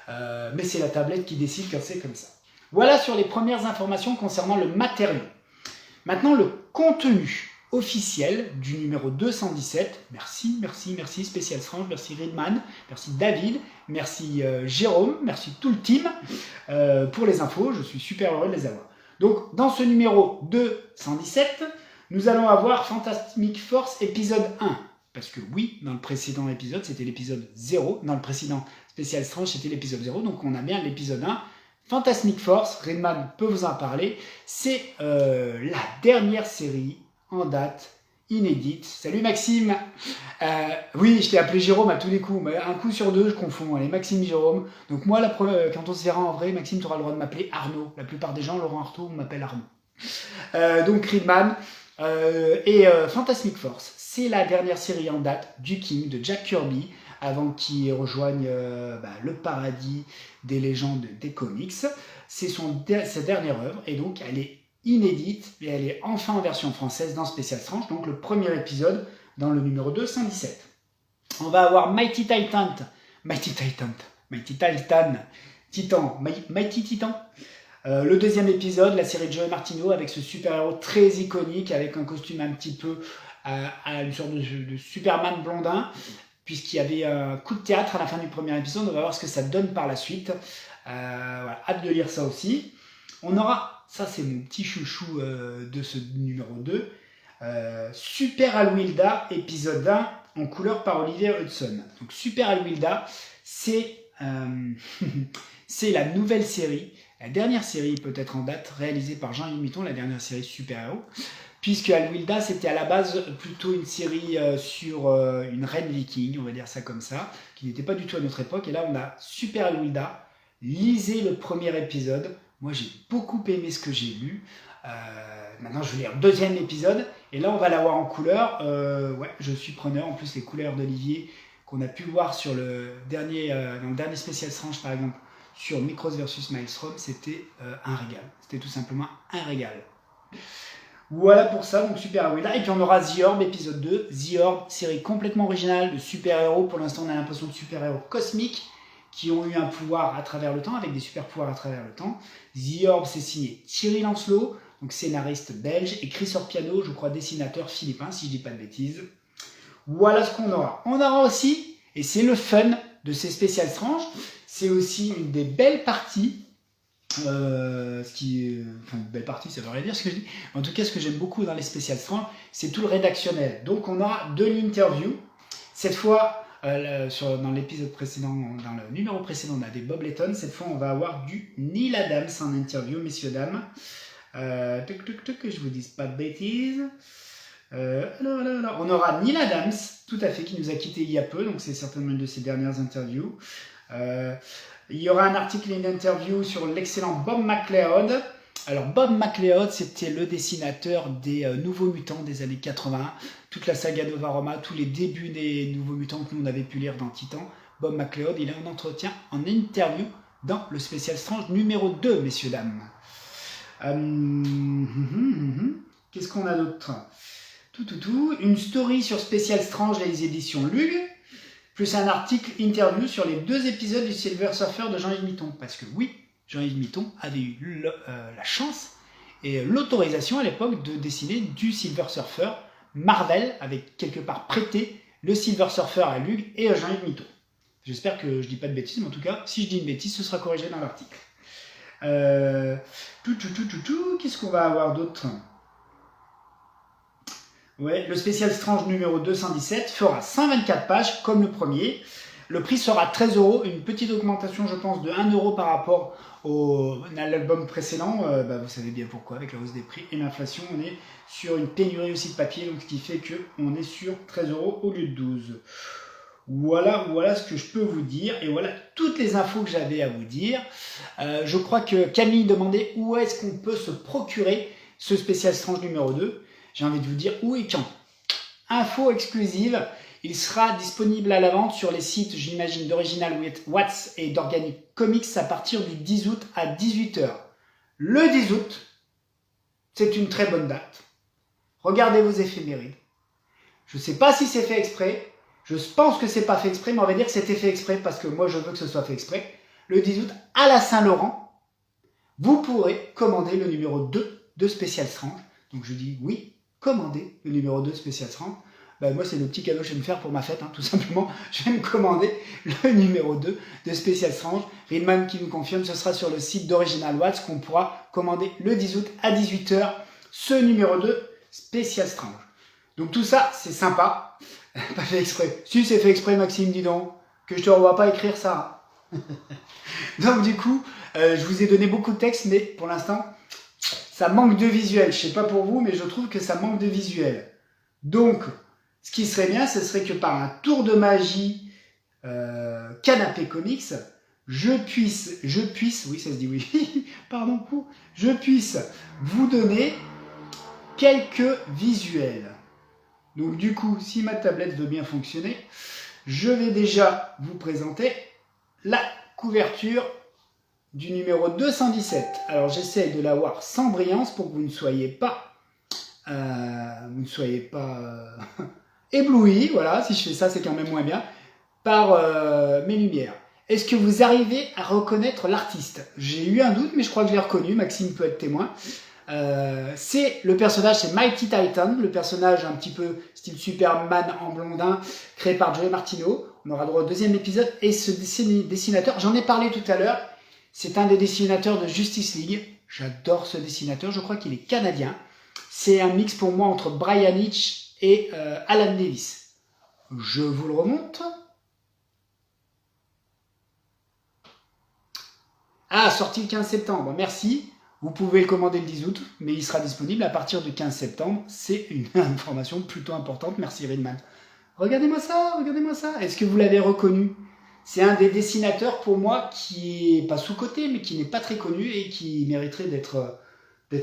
mais c'est la tablette qui décide quand c'est comme ça. Voilà sur les premières informations concernant le matériau. Maintenant le contenu officiel du numéro 217. Merci Spécial Strange, merci Redman, merci David, merci Jérôme, merci tout le team pour les infos, je suis super heureux de les avoir. Donc dans ce numéro 217, nous allons avoir Fantastic Force épisode 1. Parce que oui, dans le précédent épisode, c'était l'épisode 0. Dans le précédent Spécial Strange, c'était l'épisode 0. Donc on a bien l'épisode 1. Fantastic Force, Redman peut vous en parler. C'est la dernière série en date, inédite. Salut Maxime. Oui, je t'ai appelé Jérôme à tous les coups. Mais un coup sur deux, je confonds. Allez, Maxime, Jérôme. Donc moi, quand on se verra en vrai, Maxime, tu auras le droit de m'appeler Arnaud. La plupart des gens, Laurent Artaud, m'appellent Arnaud. Donc Redman et Fantastic Force. C'est la dernière série en date du King, de Jack Kirby, avant qu'il rejoigne le paradis des légendes des comics. C'est sa dernière œuvre, et donc elle est inédite, et elle est enfin en version française dans Spécial Strange, donc le premier épisode dans le numéro 217. On va avoir Mighty Titan, le deuxième épisode, la série de Joey Martino, avec ce super-héros très iconique, avec un costume un petit peu à une sorte de Superman blondin, puisqu'il y avait un coup de théâtre à la fin du premier épisode. On va voir ce que ça donne par la suite. Voilà, hâte de lire ça aussi. On aura, ça c'est mon petit chouchou de ce numéro 2, Super Alwilda, épisode 1, en couleur par Olivier Hudson. Donc Super Alwilda, c'est la nouvelle série, la dernière série peut-être en date, réalisée par Jean Humiton, la dernière série super-héros, puisque Alwilda, c'était à la base plutôt une série sur une reine viking, on va dire ça comme ça, qui n'était pas du tout à notre époque. Et là, on a Super Alwilda. Lisez le premier épisode. Moi, j'ai beaucoup aimé ce que j'ai lu. Maintenant, je vais lire le deuxième épisode. Et là, on va l'avoir en couleur. Ouais, je suis preneur. En plus, les couleurs d'Olivier qu'on a pu voir sur dans le dernier Spécial Strange, par exemple, sur Micros vs Maelstrom, c'était un régal. C'était tout simplement un régal. Voilà pour ça, donc Super Alwilda. Et puis on aura The Orb, épisode 2. The Orb, série complètement originale de super-héros. Pour l'instant, on a l'impression de super-héros cosmiques qui ont eu un pouvoir à travers le temps, avec des super-pouvoirs à travers le temps. The Orb, c'est signé Thierry Lancelot, donc scénariste belge, et Chris Orpiano, je crois dessinateur philippin, si je dis pas de bêtises. Voilà ce qu'on aura. On aura aussi, et c'est le fun de ces Spécial Strange, c'est aussi une des belles parties. Une belle partie, ça veut rien dire ce que je dis. En tout cas, ce que j'aime beaucoup dans les Spécial Strange, c'est tout le rédactionnel. Donc, on aura de l'interview. Cette fois, dans l'épisode précédent, dans le numéro précédent, on avait Bob Letton. Cette fois, on va avoir du Neil Adams en interview, messieurs, dames. Que je vous dise pas de bêtises. Alors, on aura Neil Adams, tout à fait, qui nous a quittés il y a peu. Donc, c'est certainement une de ses dernières interviews. Il y aura un article et une interview sur l'excellent Bob McLeod. Alors Bob McLeod, c'était le dessinateur des Nouveaux Mutants des années 80, toute la saga Nova Roma, tous les débuts des Nouveaux Mutants que nous on avait pu lire dans Titan. Bob McLeod, il est en entretien, en interview dans le Spécial Strange numéro 2, messieurs, dames. Qu'est-ce qu'on a d'autre ? Une story sur Spécial Strange, les éditions Lug. plus un article interview sur les 2 épisodes du Silver Surfer de Jean-Yves Mitton. Parce que oui, Jean-Yves Mitton avait eu la chance et l'autorisation à l'époque de dessiner du Silver Surfer. Marvel avait quelque part prêté le Silver Surfer à Lug et à Jean-Yves Mitton. J'espère que je dis pas de bêtises, mais en tout cas, si je dis une bêtise, ce sera corrigé dans l'article. Qu'est-ce qu'on va avoir d'autre? Ouais, le spécial Strange numéro 217 fera 124 pages comme le premier. Le prix sera 13 €, une petite augmentation je pense de 1 € par rapport à l'album précédent. Vous savez bien pourquoi, avec la hausse des prix et l'inflation, on est sur une pénurie aussi de papier, donc ce qui fait qu'on est sur 13 € au lieu de 12. Voilà ce que je peux vous dire, et voilà toutes les infos que j'avais à vous dire. Je crois que Camille demandait où est-ce qu'on peut se procurer ce spécial Strange numéro 2. J'ai envie de vous dire où et quand. Info exclusive, il sera disponible à la vente sur les sites, j'imagine, d'Original Watts et d'Organic Comics à partir du 10 août à 18 h. Le 10 août, c'est une très bonne date. Regardez vos éphémérides. Je ne sais pas si c'est fait exprès. Je pense que c'est pas fait exprès, mais on va dire que c'était fait exprès parce que moi je veux que ce soit fait exprès. Le 10 août, à la Saint-Laurent, vous pourrez commander le numéro 2 de Spécial Strange. Donc je dis oui, commandez le numéro 2 Spécial Strange. Moi c'est le petit cadeau que je vais me faire pour ma fête, tout simplement. Je vais me commander le numéro 2 de Spécial Strange. Ridman qui nous confirme, ce sera sur le site d'Original Watts qu'on pourra commander le 10 août à 18 h ce numéro 2 Spécial Strange. Donc tout ça, c'est sympa. Pas fait exprès. Si c'est fait exprès, Maxime, dis donc, que je te revois pas écrire ça. Donc du coup, je vous ai donné beaucoup de texte, mais pour l'instant, ça manque de visuel. Je sais pas pour vous, mais je trouve que ça manque de visuel. Donc, ce qui serait bien, ce serait que par un tour de magie Canapé Comics, je puisse, oui ça se dit oui, pardon, je puisse vous donner quelques visuels. Donc du coup, si ma tablette veut bien fonctionner, je vais déjà vous présenter la couverture du numéro 217. Alors j'essaie de l'avoir sans brillance pour que vous ne soyez pas, ébloui. Voilà, si je fais ça, c'est quand même moins bien, par mes lumières. Est-ce que vous arrivez à reconnaître l'artiste? J'ai eu un doute, mais je crois que je l'ai reconnu. Maxime peut être témoin. C'est le personnage, c'est Mighty Titan, le personnage un petit peu style Superman en blondin, créé par Joey Martino. On aura droit au 2e épisode. Et ce dessinateur, j'en ai parlé tout à l'heure, c'est un des dessinateurs de Justice League. J'adore ce dessinateur, je crois qu'il est canadien. C'est un mix pour moi entre Brian Hitch et Alan Davis. Je vous le remonte. Ah, sorti le 15 septembre, merci. Vous pouvez le commander le 10 août, mais il sera disponible à partir du 15 septembre. C'est une information plutôt importante. Merci Ridman. Regardez-moi ça, regardez-moi ça. Est-ce que vous l'avez reconnu? C'est un des dessinateurs pour moi qui est pas sous-coté, mais qui n'est pas très connu et qui mériterait d'être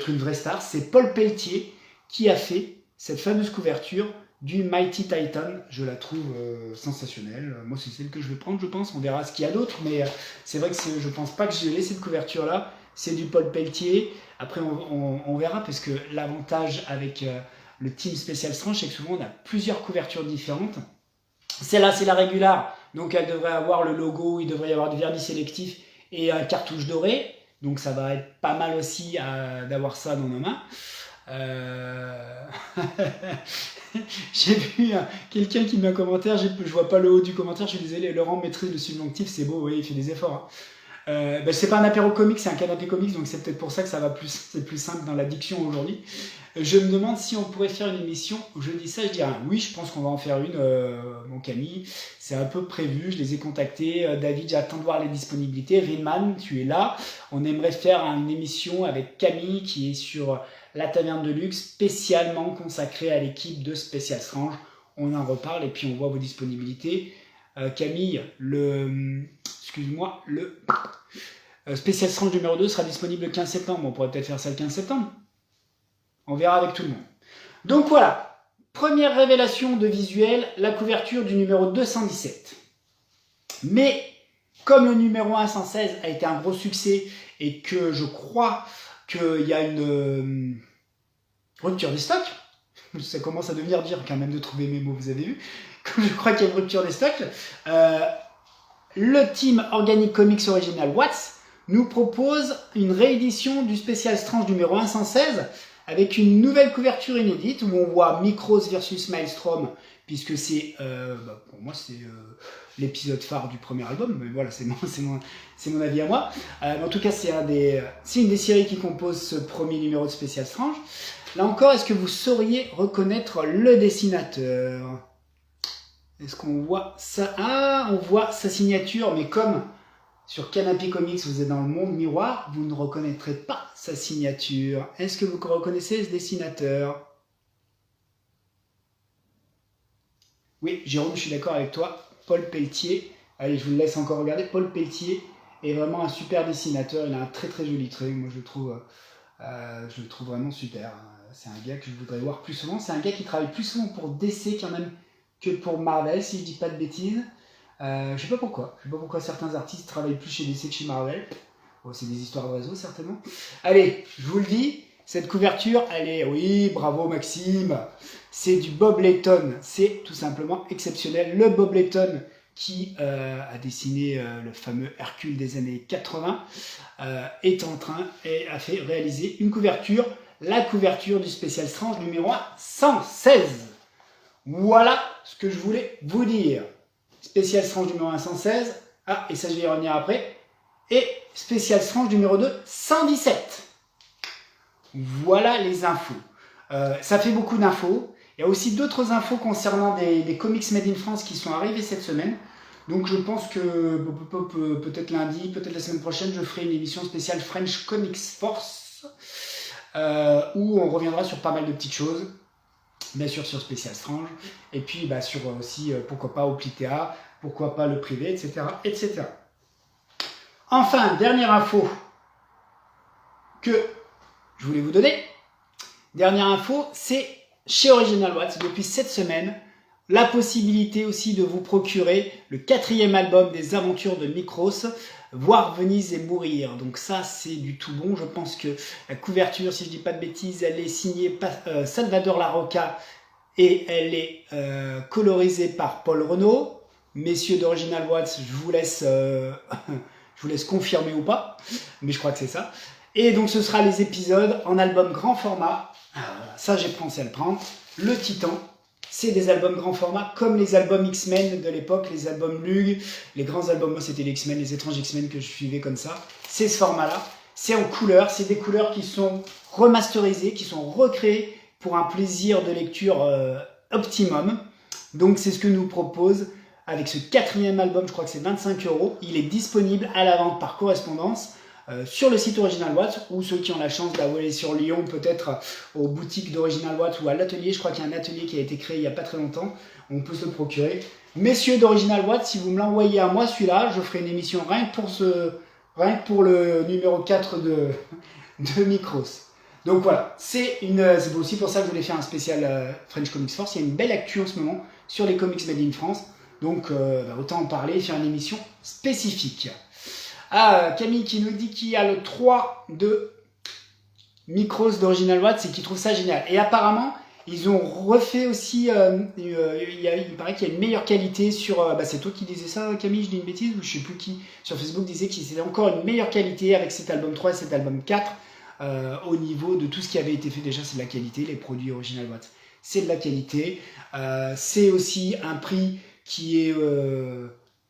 une vraie star. C'est Paul Pelletier qui a fait cette fameuse couverture du Mighty Titan. Je la trouve sensationnelle. Moi, c'est celle que je vais prendre, je pense. On verra ce qu'il y a d'autre, mais c'est vrai que je pense pas que j'ai laissé cette couverture-là. C'est du Paul Pelletier. Après, on verra, parce que l'avantage avec le team Spécial Strange, c'est que souvent, on a plusieurs couvertures différentes. Celle-là, c'est la régulière, donc elle devrait avoir le logo, il devrait y avoir du vernis sélectif et un cartouche doré. Donc ça va être pas mal aussi d'avoir ça dans nos mains. J'ai vu quelqu'un qui met un commentaire, je vois pas le haut du commentaire, je suis désolé, Laurent maîtrise le subjonctif, c'est beau, oui, il fait des efforts. C'est pas un apéro comics, c'est un canapé comics, donc c'est peut-être pour ça que c'est plus simple dans la diction aujourd'hui. Je me demande si on pourrait faire une émission, je dis ça, je dis oui, je pense qu'on va en faire une, mon Camille, c'est un peu prévu, je les ai contactés, David, j'attends de voir les disponibilités, Ridman, tu es là, on aimerait faire une émission avec Camille qui est sur la taverne de luxe, spécialement consacrée à l'équipe de Spécial Strange, on en reparle et puis on voit vos disponibilités. Camille, le Spécial Strange numéro 2 sera disponible le 15 septembre, on pourrait peut-être faire ça le 15 septembre. On verra avec tout le monde. Donc voilà, première révélation de visuel, la couverture du numéro 217. Mais comme le numéro 116 a été un gros succès et que je crois qu'il y a une rupture des stocks, ça commence à devenir dur quand même de trouver mes mots, vous avez vu. comme je crois qu'il y a une rupture des stocks, le team Organic Comics Original Watts nous propose une réédition du spécial Strange numéro 116 avec une nouvelle couverture inédite où on voit Micros versus Maelstrom, puisque c'est, pour moi, c'est l'épisode phare du premier album, mais voilà, c'est mon avis à moi. En tout cas, c'est une des séries qui compose ce premier numéro de spécial Strange. Là encore, est-ce que vous sauriez reconnaître le dessinateur ? Est-ce qu'on voit ça ? Ah, on voit sa signature, mais comme sur Canapé Comics, vous êtes dans le monde miroir, vous ne reconnaîtrez pas sa signature. Est-ce que vous reconnaissez ce dessinateur ? Oui, Jérôme, je suis d'accord avec toi. Paul Pelletier. Allez, je vous le laisse encore regarder. Paul Pelletier est vraiment un super dessinateur. Il a un très très joli trait. Moi, je le trouve vraiment super. C'est un gars que je voudrais voir plus souvent. C'est un gars qui travaille plus souvent pour DC quand même que pour Marvel, si je dis pas de bêtises. Je sais pas pourquoi. Je sais pas pourquoi certains artistes travaillent plus chez DC que chez Marvel. Bon, c'est des histoires de réseau, certainement. Allez, je vous le dis, cette couverture, elle est... Oui, bravo Maxime. C'est du Bob Layton. C'est tout simplement exceptionnel. Le Bob Layton qui a dessiné le fameux Hercule des années 80 est en train et a fait réaliser une couverture, la couverture du spécial Strange numéro 116. Voilà ce que je voulais vous dire. Spécial Strange numéro 116. Ah, et ça je vais y revenir après. Et spécial Strange numéro 2, 117. Voilà les infos. Ça fait beaucoup d'infos. Il y a aussi d'autres infos concernant des comics made in France qui sont arrivés cette semaine. Donc je pense que peut-être lundi, peut-être la semaine prochaine, je ferai une émission spéciale French Comics Force où on reviendra sur pas mal de petites choses. Bien sûr sur Spécial Strange, et puis sur aussi, pourquoi pas Oplitea, pourquoi pas le privé, etc. etc. Enfin, dernière info que je voulais vous donner. Dernière info, c'est chez Original Watts, depuis cette semaine, la possibilité aussi de vous procurer le 4e album des aventures de Micros, Voir Venise et mourir. Donc ça, c'est du tout bon. Je pense que la couverture, si je dis pas de bêtises, elle est signée Salvador Larroca et elle est colorisée par Paul Renaud. Messieurs d'Original Watts, je vous laisse confirmer ou pas, mais je crois que c'est ça. Et donc ce sera les épisodes en album grand format. Ça, j'ai pensé à le prendre. Le Titan. C'est des albums grand format, comme les albums X-Men de l'époque, les albums Lug, les grands albums, moi c'était les X-Men, les étranges X-Men que je suivais comme ça. C'est ce format-là, c'est en couleur, c'est des couleurs qui sont remasterisées, qui sont recréées pour un plaisir de lecture optimum. Donc c'est ce que nous propose avec ce 4e album, je crois que c'est 25 €. Il est disponible à la vente par correspondance. Sur le site Original Watts, ou ceux qui ont la chance d'aller sur Lyon, peut-être aux boutiques d'Original Watts ou à l'atelier. Je crois qu'il y a un atelier qui a été créé il n'y a pas très longtemps. On peut se le procurer. Messieurs d'Original Watts, si vous me l'envoyez à moi, celui-là, je ferai une émission rien que pour le numéro 4 de Micros. Donc voilà, c'est aussi pour ça que je voulais faire un spécial French Comics Force. Il y a une belle actu en ce moment sur les comics made in France. Donc autant en parler et faire une émission spécifique. Ah, Camille qui nous dit qu'il y a le 3 de Micros d'Original Watts et qui trouve ça génial. Et apparemment, ils ont refait aussi, il paraît qu'il y a une meilleure qualité sur... c'est toi qui disais ça, Camille, je dis une bêtise, ou je sais plus qui, sur Facebook disait qu'il y avait encore une meilleure qualité avec cet album 3 et cet album 4 au niveau de tout ce qui avait été fait. Déjà, c'est de la qualité, les produits Original Watts, c'est de la qualité. C'est aussi un prix qui est...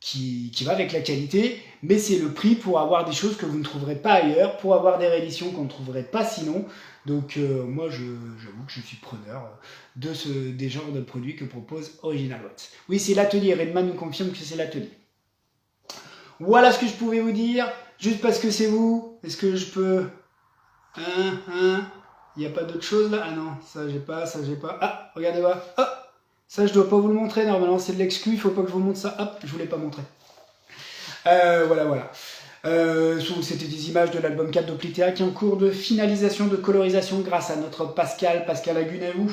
Qui va avec la qualité, mais c'est le prix pour avoir des choses que vous ne trouverez pas ailleurs, pour avoir des rééditions qu'on ne trouverait pas sinon. Donc moi, j'avoue que je suis preneur des genres de produits que propose Original Watts. Oui, c'est l'atelier. Redman nous confirme que c'est l'atelier. Voilà ce que je pouvais vous dire. Juste parce que c'est vous, est-ce que je peux... Il n'y a pas d'autre chose là? Ah non, ça j'ai pas, ça j'ai pas. Ah, regardez-moi. Hop. Ça, je dois pas vous le montrer, normalement c'est de l'exclu, il faut pas que je vous montre ça. Hop, je vous l'ai pas montré. Voilà. C'était des images de l'album 4 d'Oplitea qui est en cours de finalisation de colorisation grâce à notre Pascal Agunavou,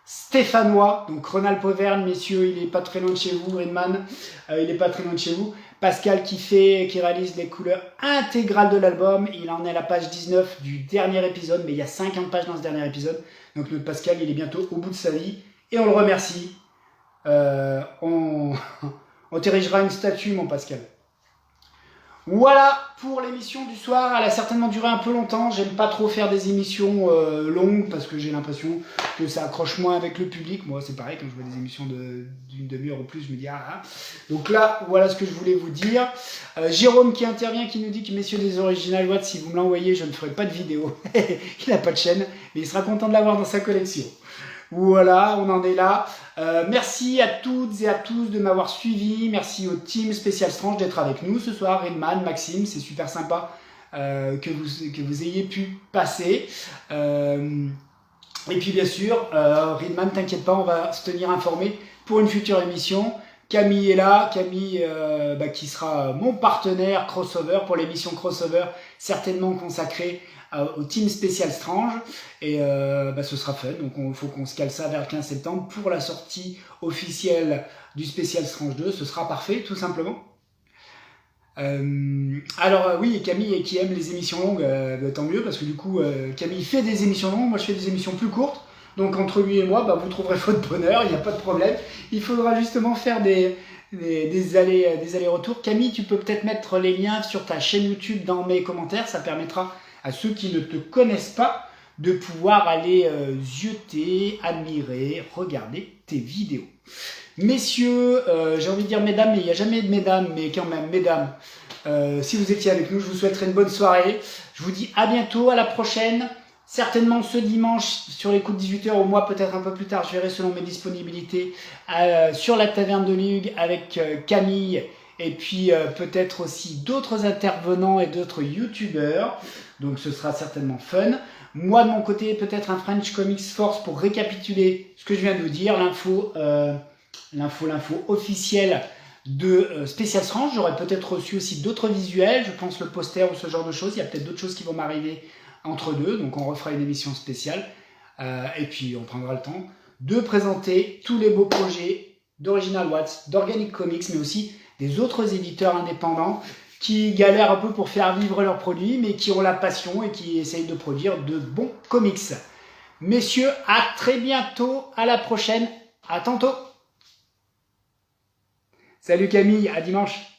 stéphanois, donc Ronald Poverne, messieurs, il est pas très loin de chez vous, Redman, il est pas très loin de chez vous. Pascal qui réalise les couleurs intégrales de l'album, il en est à la page 19 du dernier épisode, mais il y a 50 pages dans ce dernier épisode, donc notre Pascal, il est bientôt au bout de sa vie. Et on le remercie on, on t'érigera une statue, mon Pascal. Voilà pour l'émission du soir. Elle a certainement duré un peu longtemps. J'aime pas trop faire des émissions longues parce que j'ai l'impression que ça accroche moins avec le public. Moi, c'est pareil, quand je vois des émissions d'une demi-heure ou plus, je me dis ah. Donc là, voilà ce que je voulais vous dire. Jérôme qui intervient, qui nous dit que messieurs des Original Watts, si vous me l'envoyez, je ne ferai pas de vidéo. Il n'a pas de chaîne, mais il sera content de l'avoir dans sa collection. Voilà, on en est là. Merci à toutes et à tous de m'avoir suivi. Merci au team Spécial Strange d'être avec nous ce soir. Redman, Maxime, c'est super sympa que vous ayez pu passer. Et puis bien sûr, Redman, t'inquiète pas, on va se tenir informé pour une future émission. Camille est là, Camille qui sera mon partenaire crossover pour l'émission crossover, certainement consacrée au team spécial Strange, et ce sera fun, donc il faut qu'on se cale ça vers le 15 septembre pour la sortie officielle du spécial Strange 2, ce sera parfait tout simplement. Oui, Camille qui aime les émissions longues, tant mieux, parce que du coup Camille fait des émissions longues, moi je fais des émissions plus courtes, donc entre lui et moi vous trouverez votre bonheur, il n'y a pas de problème. Il faudra justement faire des allers-retours. Camille, tu peux peut-être mettre les liens sur ta chaîne YouTube dans mes commentaires, ça permettra à ceux qui ne te connaissent pas de pouvoir aller zioter, admirer, regarder tes vidéos. Messieurs, j'ai envie de dire mesdames, mais il n'y a jamais de mesdames, mais quand même, mesdames, si vous étiez avec nous, je vous souhaiterais une bonne soirée. Je vous dis à bientôt, à la prochaine. Certainement ce dimanche, sur les coups de 18h, ou moi peut-être un peu plus tard, je verrai selon mes disponibilités, sur la Taverne de Lugue avec Camille, et puis peut-être aussi d'autres intervenants et d'autres youtubeurs. Donc ce sera certainement fun. Moi de mon côté, peut-être un French Comics Force pour récapituler ce que je viens de vous dire, l'info officielle de Spécial Strange. J'aurais peut-être reçu aussi d'autres visuels, je pense le poster ou ce genre de choses. Il y a peut-être d'autres choses qui vont m'arriver entre deux, donc on refera une émission spéciale. Et puis on prendra le temps de présenter tous les beaux projets d'Original Watts, d'Organic Comics, mais aussi des autres éditeurs indépendants qui galèrent un peu pour faire vivre leurs produits, mais qui ont la passion et qui essayent de produire de bons comics. Messieurs, à très bientôt, à la prochaine, à tantôt. Salut Camille, à dimanche.